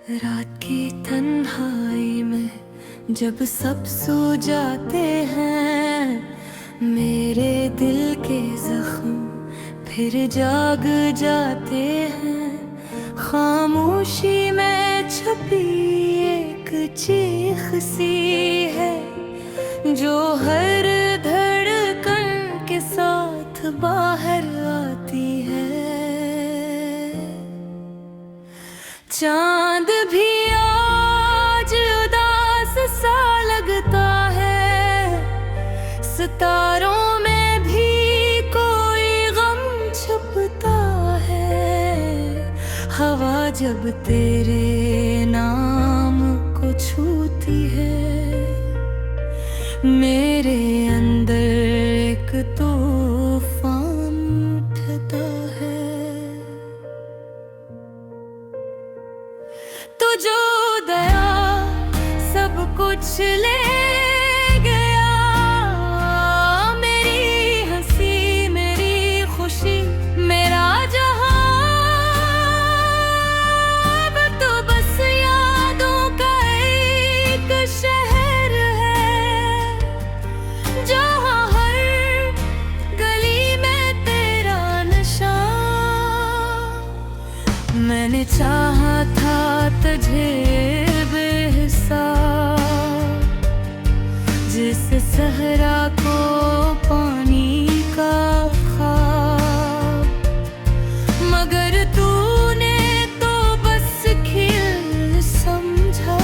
रात की तन्हाई में जब सब सो जाते हैं, मेरे दिल के जख्म फिर जाग जाते हैं। खामोशी में छुपी एक चीख सी है, जो हर धड़कन के साथ बाहर आती है। चांद भी आज उदास सा लगता है, सितारों में भी कोई गम छुपता है। हवा जब तेरे नाम को छूती है, मेरे अंदर एक तूफान उठता है। तो जो दया सब कुछ ले गया, मेरी हंसी मेरी खुशी मेरा जहां, अब तो बस यादों का एक शहर है, जहां हर गली में तेरा नशा। मैंने चाहा था तुझे बेहिसाब, जिस सहरा को पानी का ख्वाब, मगर तूने तो बस खिल समझा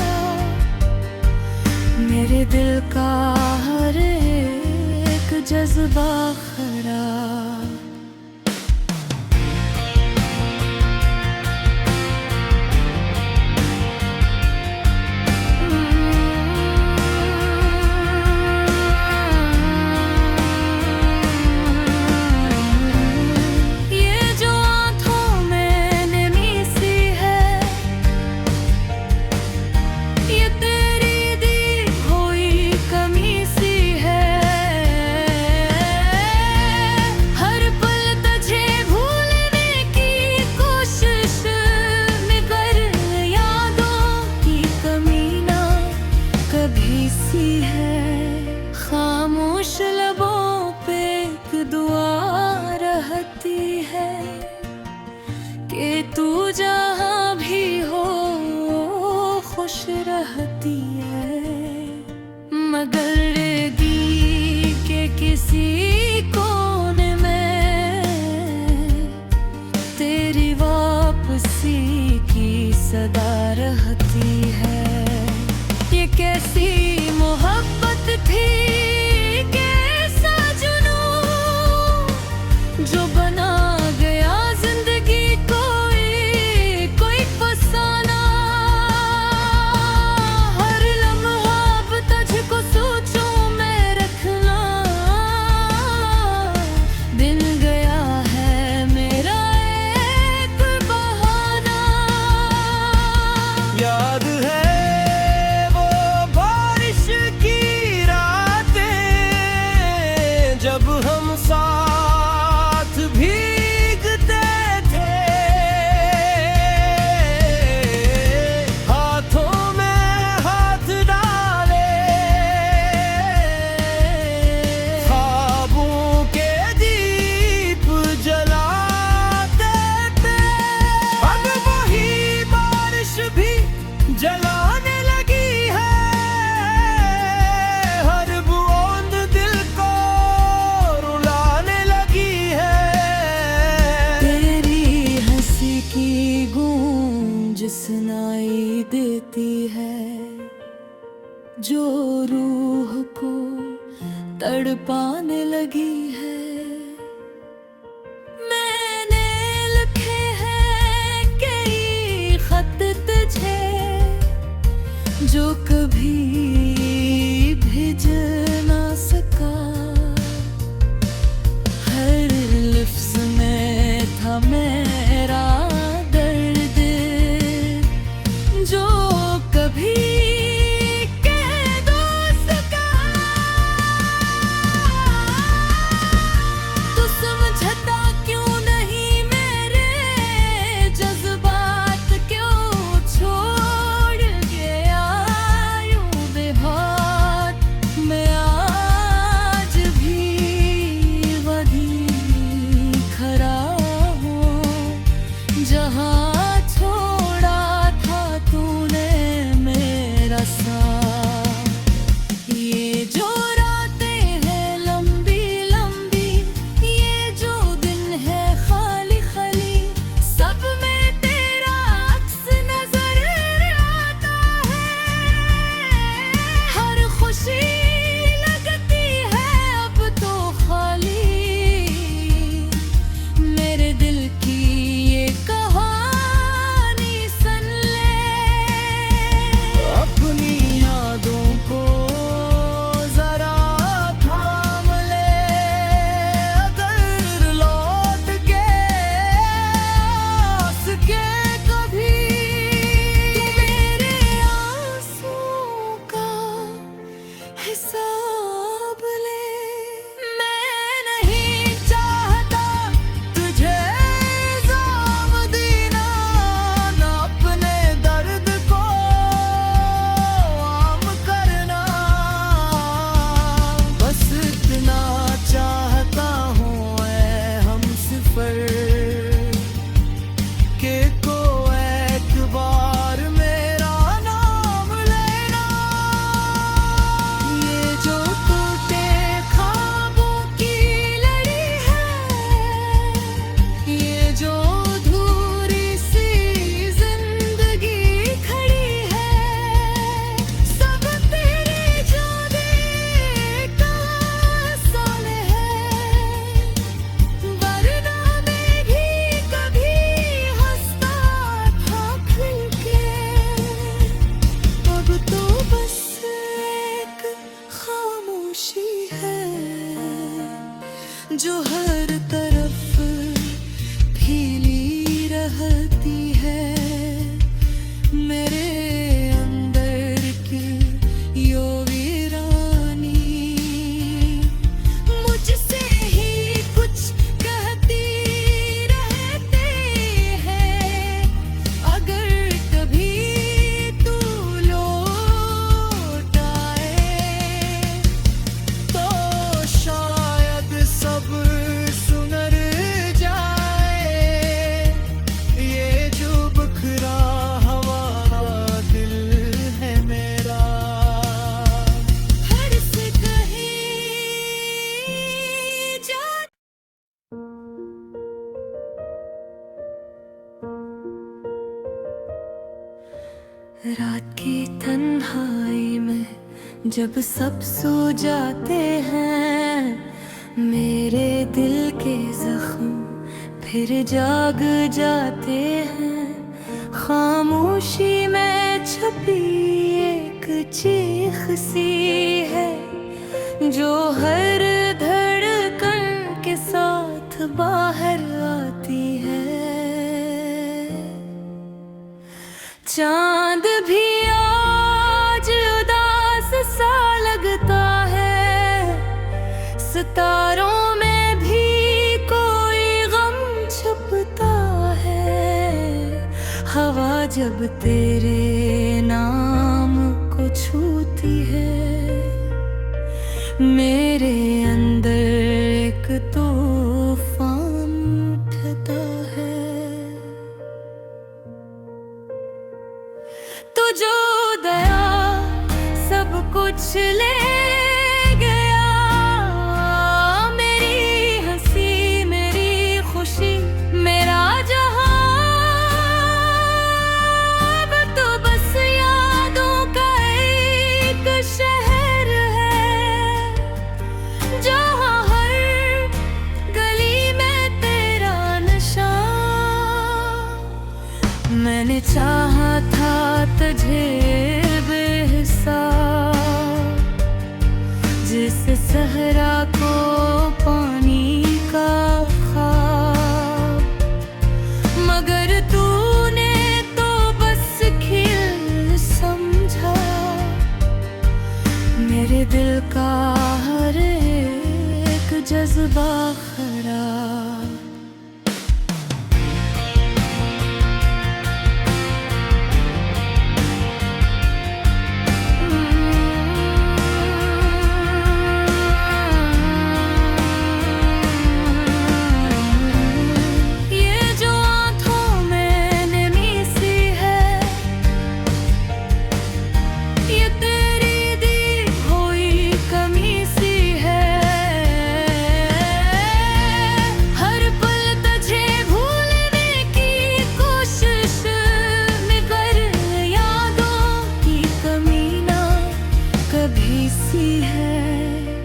मेरे दिल का हर एक जज्बा खराब। खामोश लबों पे एक दुआ रहती है, कि तू जहाँ भी हो खुश रहती है। मगर रेगी के किसी कोने में तेरी वापसी की सदा रहती है। ये कैसी मोहब्बत थी के साजनों, जो बना गया जिंदगी कोई फसाना। हर लम्हा अब तुझको सोचूं मैं रखना, दिन गया है मेरा एक बहाना। याद है जब हम साथ भीगते थे, हाथों में हाथ डाले ख्वाबों के दीप जलाते थे। अब वही बारिश भी जलाने लगी है, हर बूंद दिल को सुनाई देती है, जो रूह को तड़पाने लगी है। मैंने लिखे हैं कई खत तुझे, जो कभी भिज ना सका। हर लफ्ज़ में था मेरा जो हर तरफ फैली रहती है, मेरे अंदर की यो वीरानी मुझसे ही कुछ कहती रहती है। अगर कभी तू लौट आए तो शायद सब सुधर जाए। ये जो बिखरा हुआ दिल है मेरा, फिर से कहीं जा। रात की तन्हाई में जब सब सो जाते हैं, मेरे दिल के जख्म फिर जाग जाते हैं। खामोशी में छपी एक चीख सी है, जो हर धड़कन के साथ बाहर आती है। चांद भी आज उदास सा लगता है, सितारों में भी कोई गम छुपता है। हवा जब तेरे नाम को छूती है, मेरे अंदर एक तूफान उठता है। तो जो दया सब कुछ ले गया, मेरी हंसी मेरी खुशी मेरा जहां, अब तो बस यादों का एक शहर है, जहां हर गली में तेरा नशा। मैंने चाहा था तुझे बेहिसाब, जिस सहरा को पानी का ख्वाब, मगर तूने तो बस खिल समझा मेरे दिल का हर एक जज्बा खराब।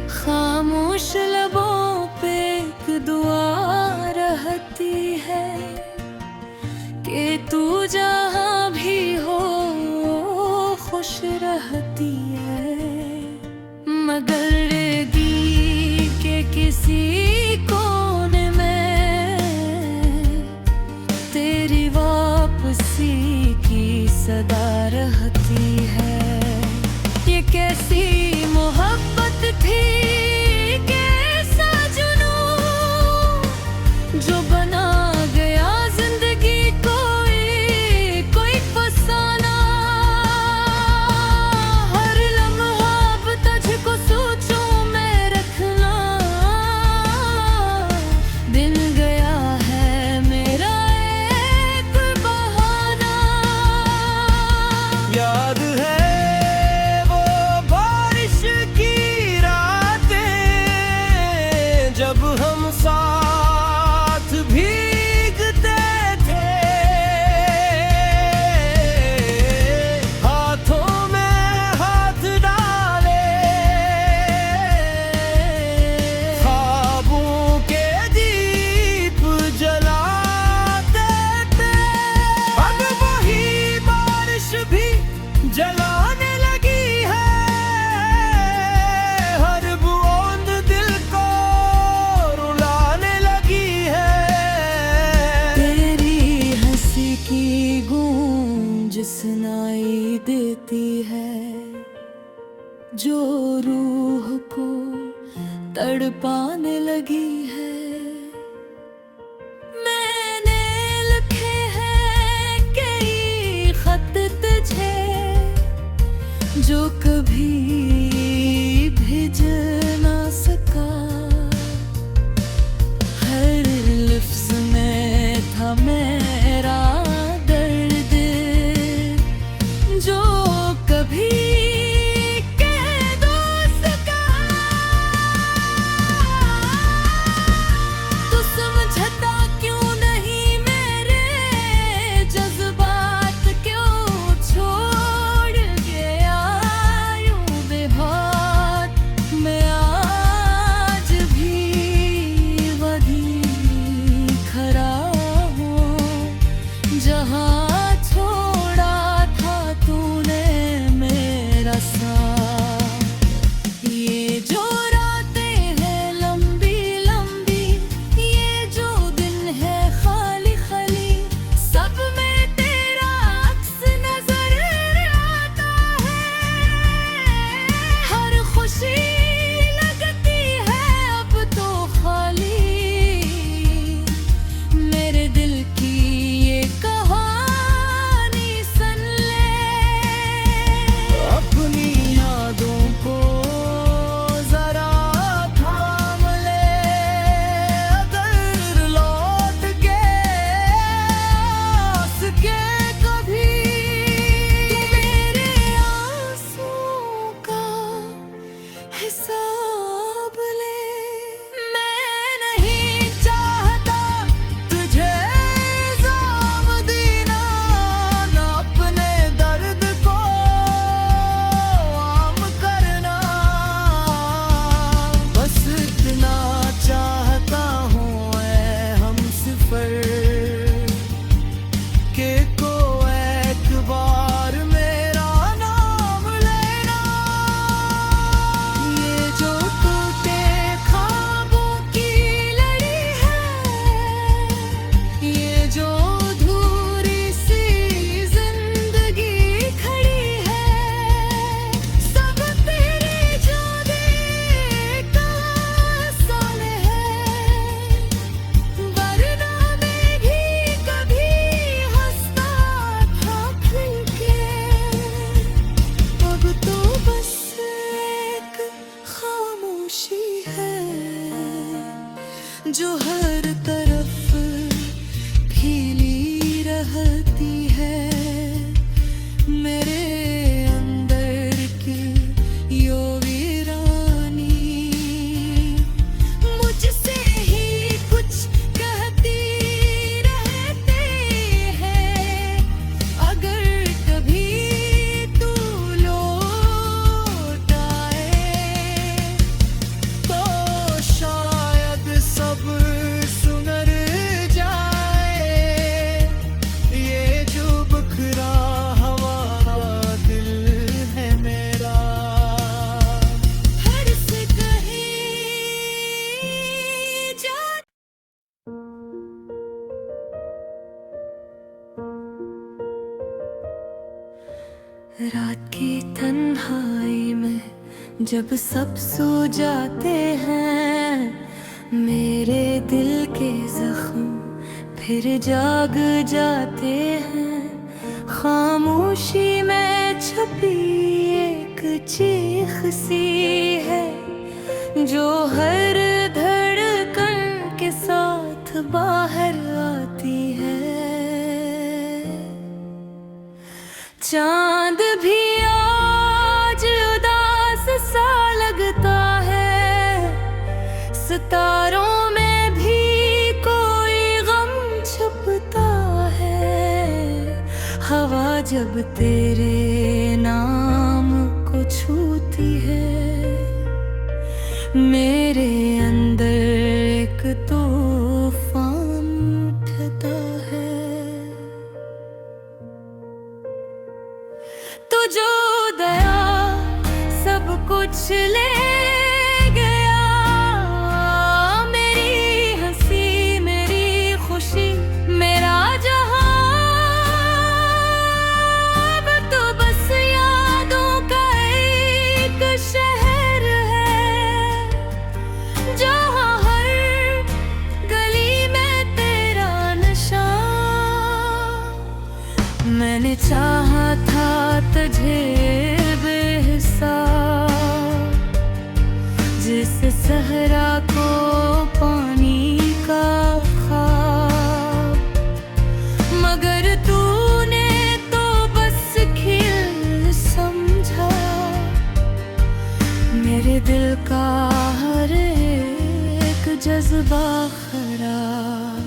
खामोश लबों पे एक दुआ रहती है कि तू जहाँ भी हो खुश रहती है। मगर रेगी के किसी कोने में तेरी वापसी की सदा रहती है। ये कैसी मोहब्बत थी, कैसा जुनून, जो बना गया जिंदगी कोई फसाना। हर लम्हा अब तुझको सोचूं मैं रखना, दिन गया है मेरा एक बहाना। याद है जब हम साथ भीगते थे, हाथों में हाथ डाले, ख्वाबों के दीप जलाते थे। अब वही बारिश भी जलाने लगी है, हर बूंद दिल को जो रूह को तड़पाने लगी है। मैंने लिखे हैं कई खत तुझे, जो कभी भिज ना सका। हर लफ्ज़ में था मेरा दर्द, जो कभी कह दो सका। तू समझता क्यों नहीं मेरे जज्बात, क्यों छोड़ गया यूं बेहात। मैं आज भी वहीं खड़ा हूँ जहाँ छोड़ा था तूने मेरा साथ। ये जो रातें हैं लंबी लंबी, ये जो दिन है खाली खाली, सब में तेरा अक्स नजर आता है। हर खुशी लगती है अब तो खाली, मेरे दिल की ये कहानी सुन ले। अपनी यादों को जरा थाम ले, अगर लौट के आ सके कभी। मेरे आंसुओं का हिसाब ले। मैं नहीं चाहता तुझे इल्ज़ाम देना, न अपने दर्द को आम करना। बस इतना चाहता हूँ ऐ हमसफ़र, के को एक बार मेरा नाम लेना। ये जो टूटे ख्वाबों की लड़ी है, ये जो अधूरी सी जिंदगी खड़ी है, सब तेरे जाने का आसान है। वरना मैं भी कभी हंसता था खुल के। अब तो बस एक खामोशी है, जो हर तरफ फैली रहती है। मेरे अंदर की यो वीरानी मुझसे ही कुछ कहती रहते हैं। अगर कभी तू लौट आए तो शायद सब सुधर जाए। ये जो बखरा हमारा दिल है मेरा, हर से कहीं जा। रात की तन्हाई में जब सब सो जाते हैं, मेरे दिल के जख्म फिर जाग जाते हैं। खामोशी में छपी एक चीख सी है, जो हर धड़कन के साथ बाहर आती है। चांद भी आज उदास सा लगता है, सितारों में भी कोई गम छुपता है। हवा जब तेरे नाम को छूती है, मेरे अंदर एक तूफान उठता है। तो जो दया सब कुछ ले गया, मेरी हंसी मेरी खुशी मेरा जहां। अब तो बस यादों का एक चाहा था तुझे बेहिसाब, जिस सहरा को पानी का ख्वाब, मगर तूने तो बस खिल समझा मेरे दिल का हर एक जज्बा खराब।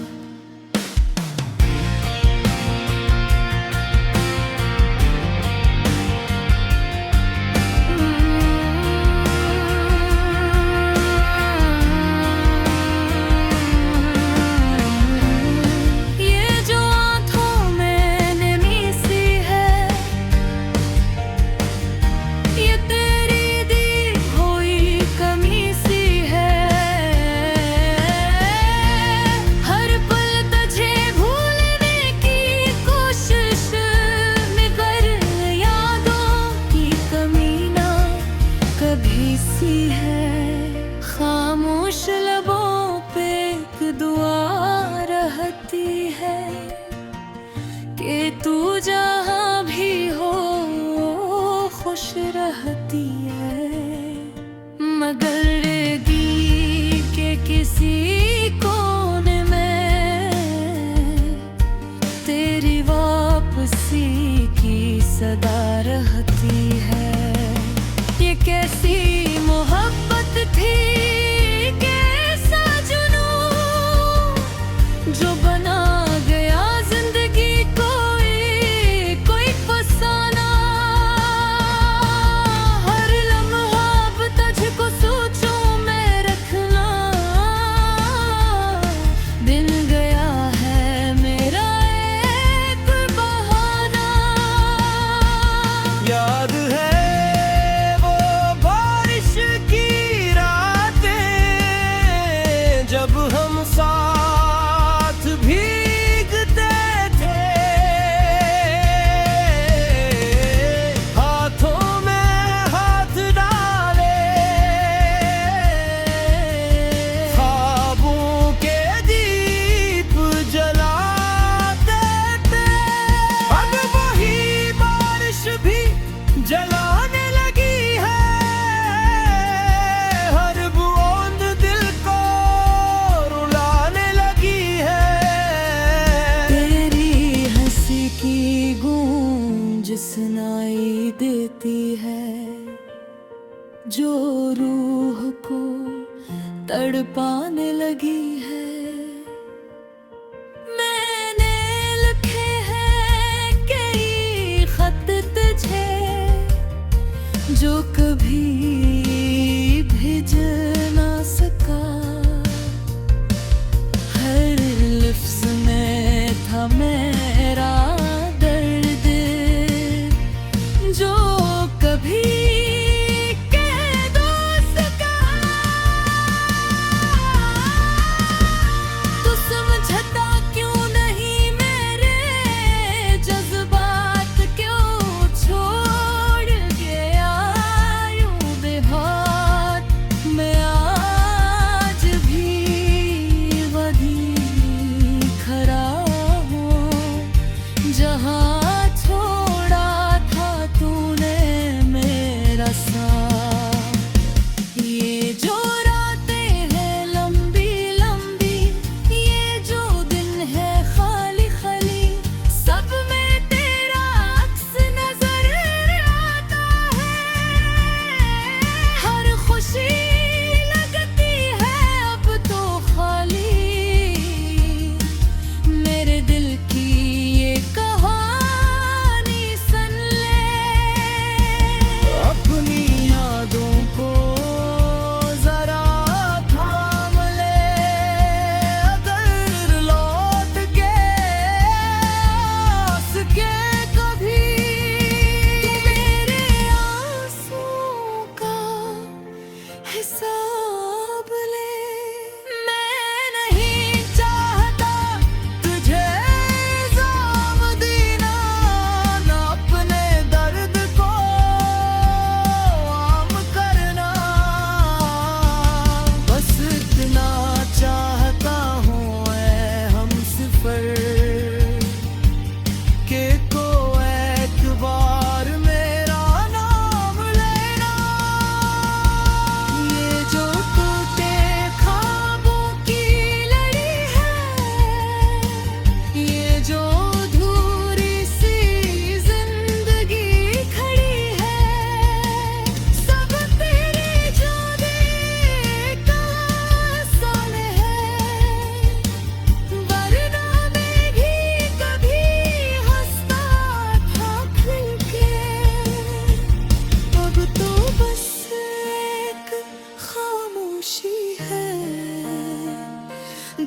खामोश लबों पे एक दुआ रहती है कि तू जहाँ भी हो खुश रहती है, मगर रेगी के किसी कोने में तेरी वापसी की सदा रहती है। ये कैसी मोहब्बत थी, कैसा जुनून, जो बना गया जिंदगी कोई फसाना। हर लम्हा अब तुझको सोचूं मैं रखना, दिन गया है मेरा एक बहाना। याद है जब हम साथ भीगते थे, हाथों में हाथ डाले, ख्वाबों के दीप जलाते थे। अब वही बारिश भी जलाने लगी है, हर बूंद दिल को सुनाई देती है, जो रूह को तड़पाने लगी है। मैंने लिखे हैं कई खत तुझे, जो कभी भिज ना सका। हर लफ्ज़ में था मेरा जो कभी के दोस्त का।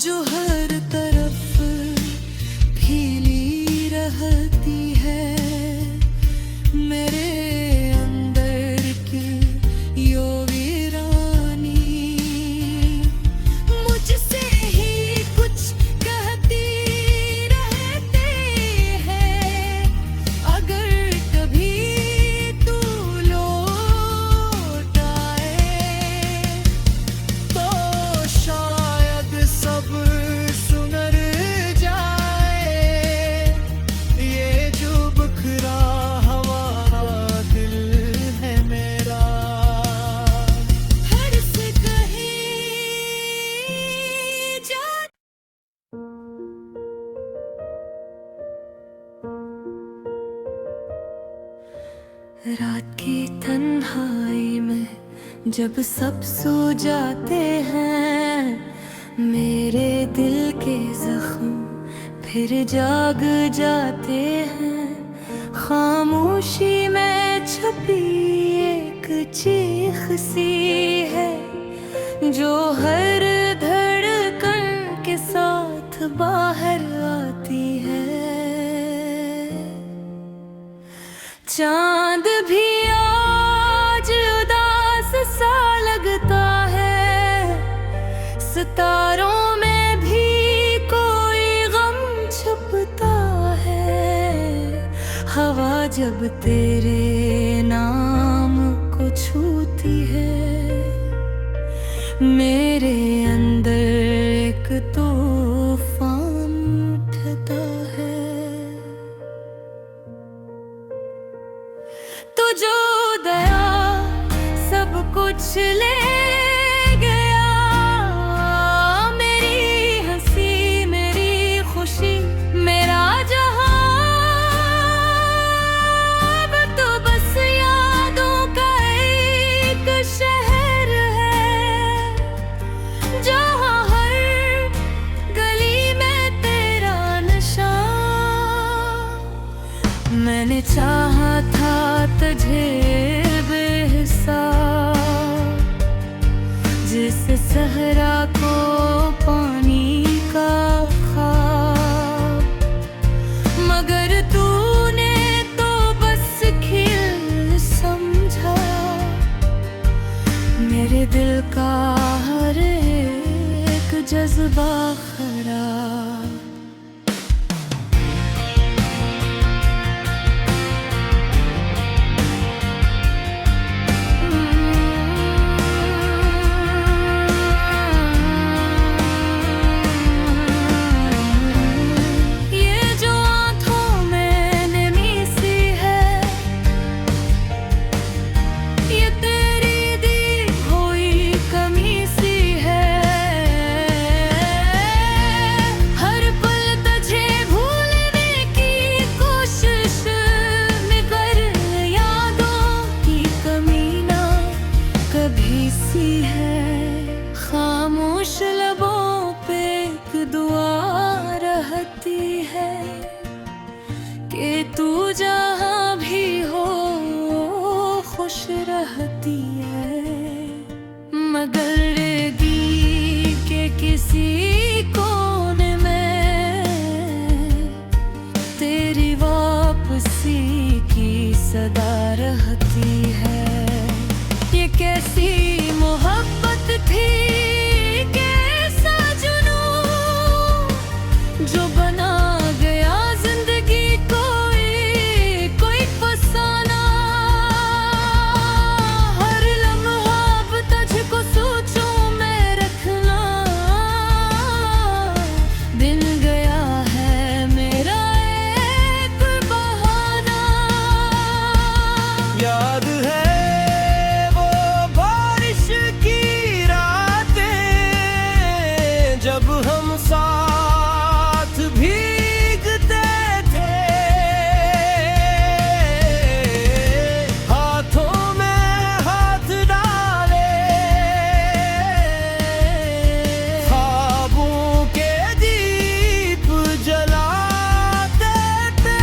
जो हर तरफ फैली रहती है मेरे अंदर की यो वीरानी। मुझसे ही कुछ कहती रहती है, अगर कभी तू लौट आए तो शायद सब सुधर जाए। ये जो बिखरा हमारा दिल है मेरा, हर से कहीं जा। रात की तन्हाई में जब सब सो जाते हैं, मेरे दिल के जख्म फिर जाग जाते हैं। खामोशी में छपी एक चीख सी है जो हर धड़कन के साथ बाहर आती है। चांद भी आज उदास सा लगता है, सितारों में भी कोई गम छुपता है। हवा जब तेरे नाम को छूती है, मेरे अंदर एक तूफान उठता है। तो जो दया सब कुछ ले गया, मेरी हंसी मेरी खुशी मेरा जहां, अब तो बस यादों का एक शहर है जहां हर गली में तेरा नशा। मैंने चाहा था तुझे बेहिसाब, जिस सहरा को पानी का ख्वाब, मगर तूने तो बस खिल समझा मेरे दिल का हर एक जज्बा खराब। खामोश लबों पे एक दुआ रहती है कि तू जहाँ भी हो खुश रहती है। मगर रेगी के किसी कोने में तेरी वापसी की सदा रहती है। ये कैसी मोहब्बत थी, कैसा जुनून जो बना गया जिंदगी कोई फसाना। हर लम्हा अब तुझको सोचूं मैं रखना, दिन गया है मेरा एक बहाना। याद है जब हम साथ भीगते थे, हाथों में हाथ डाले, ख्वाबों के दीप जलाते थे।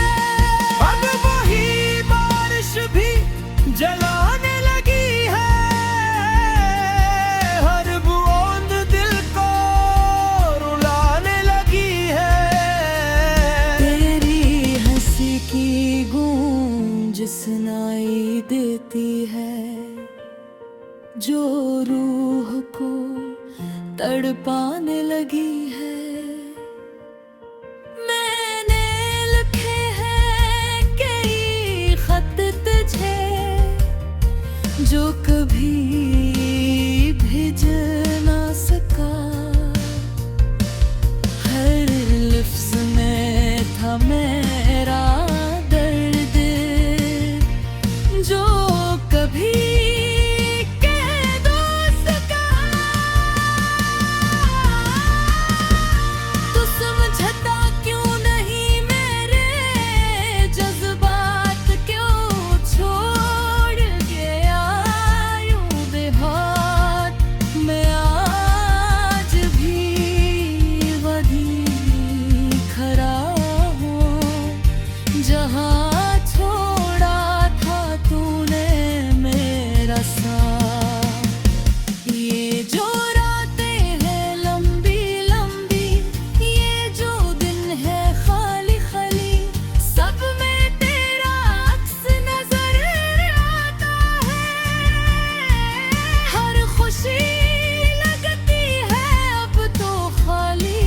अब वही बारिश भी जलाने लगी है, हर बूंद दिल को जो रूह को तड़पाने लगी है। मैंने लिखे हैं कई खत तुझे, जो कभी भिज ना सका। हर लफ्ज में था मेरा दर्द, जो कभी कह दो सका। तू समझता क्यों नहीं मेरे जज्बात, क्यों छोड़ गया यूं बेहाथ। मैं आज भी वहीं खड़ा हूँ जहाँ छोड़ा था तूने मेरा साथ। ये जो रातें हैं लंबी लंबी, ये जो दिन है खाली खाली, सब में तेरा अक्स नजर आता है। हर खुशी लगती है अब तो खाली,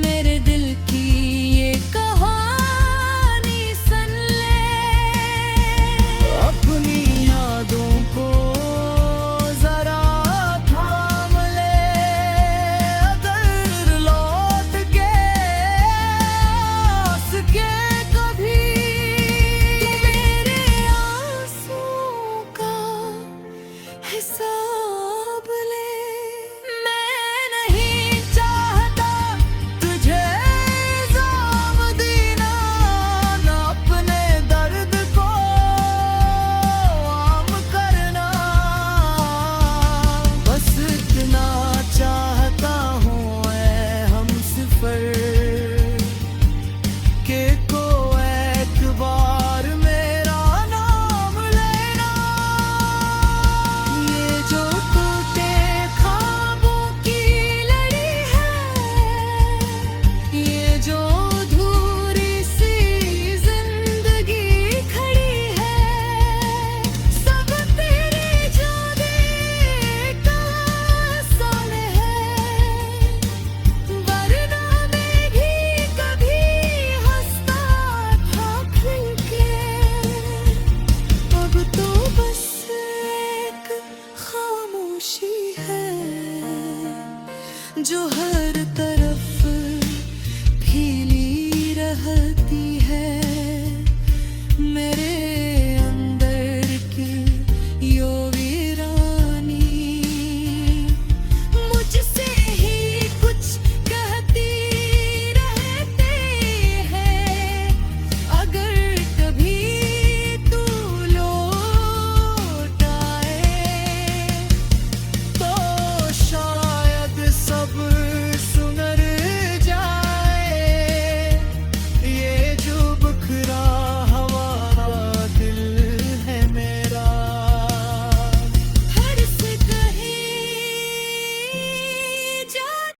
मेरे दिल की ये कहानी सुन ले। अपनी यादों को जरा थाम ले, अगर लौट के आ सके कभी, मेरे आंसुओं का हिसाब ले। मैं नहीं चाहता तुझे इल्जाम देना, ना अपने दर्द को आम करना। बस इतना चाहता हूँ ऐ हमसफर, के को एक बार मेरा नाम लेना। ये जो टूटे ख्वाबों की लड़ी है, ये जो अधूरी सी जिंदगी खड़ी है, सब तेरे जाने का आसान है। वरना मैं भी कभी हंसता था खुल के, अब तो बस एक खामोशी है जो हर तरफ